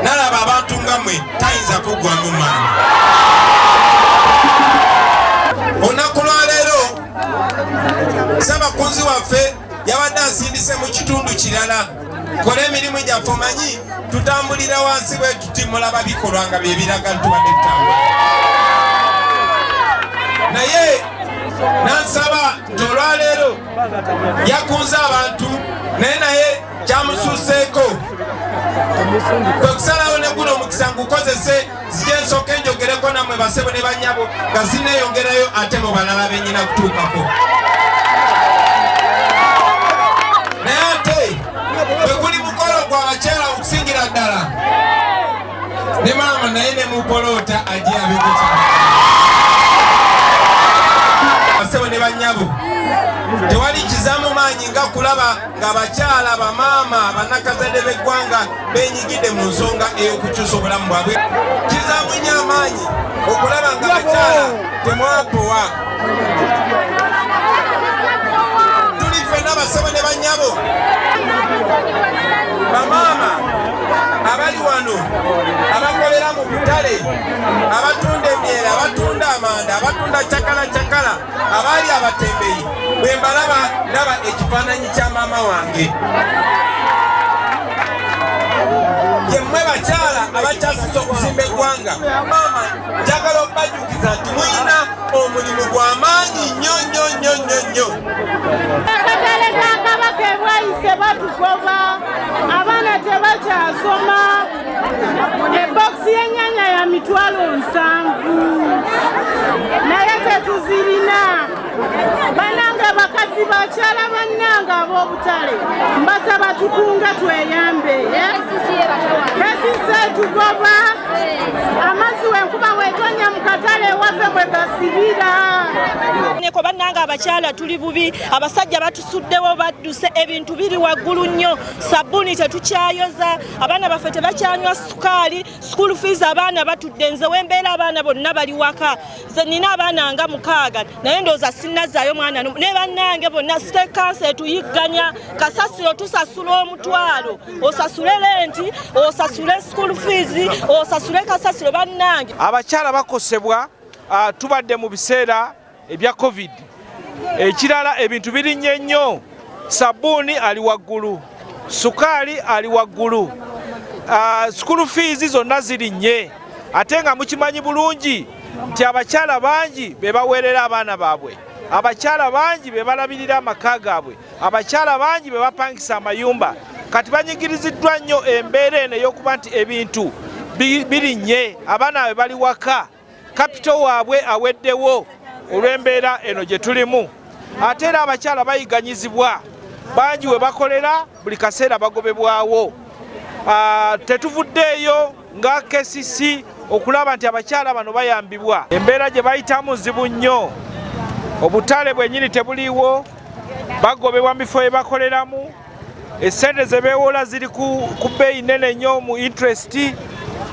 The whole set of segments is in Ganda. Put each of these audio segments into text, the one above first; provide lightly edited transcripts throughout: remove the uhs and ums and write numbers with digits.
Nalaba abantu ngamwe tayinza kugwamu maanyi. Olunaku lwa leero Ssaabakunzi waffe yabadde asindise mu kitundu kirala. Kola emirimu gyaffe omanyi tutambulira wansi bwe tuti mulaba bikolwa nga bye biraga tubadde tutambula. Naye nansaba nti olwaleero yakunze abantu naye kyamusuuseeko kwe kusalawo ne guno omukisa ngukozese zijja nsooka enjogereko nammwe basebo ne bannyabo nga zineeyongerayo ate mu balala bennyina kutuukako. Naye ate bwe guli mukolo gw'abakyala okusingira ddala ne maama naye ne mupoloota ajje abikuta basebo ne bannyabo. Tewali kizaamu maanyi nga kulaba ng'abakyala bamaama bannakazadde b'eggwanga beenyigidde mu nsonga ey'okukyusa obulamu bwabwe. Kizaamu nnyo amaanyi okulaba ng'abakyala temwapowa. Tuli ffenna basebo ne bannyabo bamaama abali wano abakolera mu butale, abatunda emyera, abatunda amanda, abatunda cakala, abaali abatembeyi. Bwe mbalaba ndaba ekifaananyi kya maama wange. Yemmwe bakyala abakyasinze okuzimba eggwanga, maama njagala okubajjukiza nti mulina omulimu gw'amaanyi nnyo. Akatale ka Kabaka e Bwaise batugoba, abaana tebakyasoma, ebokisi y'ennyaanya ya $7,000 naye tetuzirina. Bannange bakazi bakyala bannange ab'obutale mbasaba tukunge tweyambe. Kasise tugoba amazzi w'enkuba bw'etonnya mu katale ewaffe bwe gasibira. twegattanyeko bannanga abakyala tuli bubi abasajja batusuddewo badduse ebintu biri waggulu nnyo sabbuuni tetukyayoza abaana baffe tebakyanywa sukaali school fees abaana batudde nze wembeera abaana bonna bali waka nze nina abaana nga 6 naye ndowooza sinnazaayo mwana ne bannange bonna state council etuyigganya kasasiro tusasula omutwalo osasule lenti osasule school fees osasule kasasiro bannange abakyala bakosebwa tubadde mu biseera ebya covid ekirala ebintu birinnye nnyo sabbuuni ali waggulu sukaali ali waggulu school fees zonna zirinnye ate nga mukimanyi bulungi nti abakyala bangi be baweerera abaana baabwe abakyala bangi be balabirira amaka gaabwe abakyala bangi be bapangisa amayumba kati banyigiriziddwa nnyo embeera eno ey'okuba nti ebintu birinnye abaana be bali waka kapito waabwe aweddewo olw'embeera eno gye tulimu ate era abakyala bayiganyizibwa bangi we bakolera buli kaseera bagobebwawo tetuvuddeeyo nga KCC okulaba nti abakyala bano bayambibwa embeera gye bayitamu nzibu nnyo obutale bwennyini tebuliiwo bagobebwa mu bifo bye bakoleramu essente ze beewola ziri ku bbeeyi nnene nnyo mu interest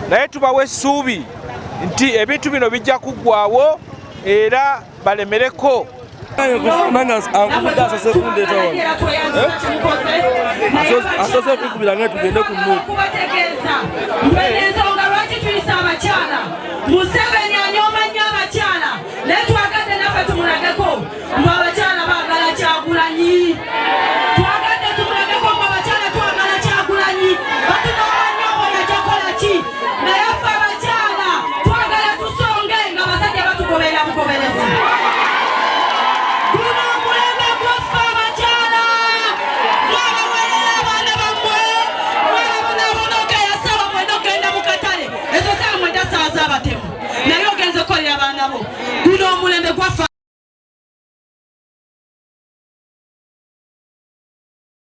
naye tubawa essuubi nti ebintu bino bijja kuggwaawo era balemereko asose kwikubira nga tugende ku nnuuku ensonga lwaki tuyisa abakyala Museveni anyooma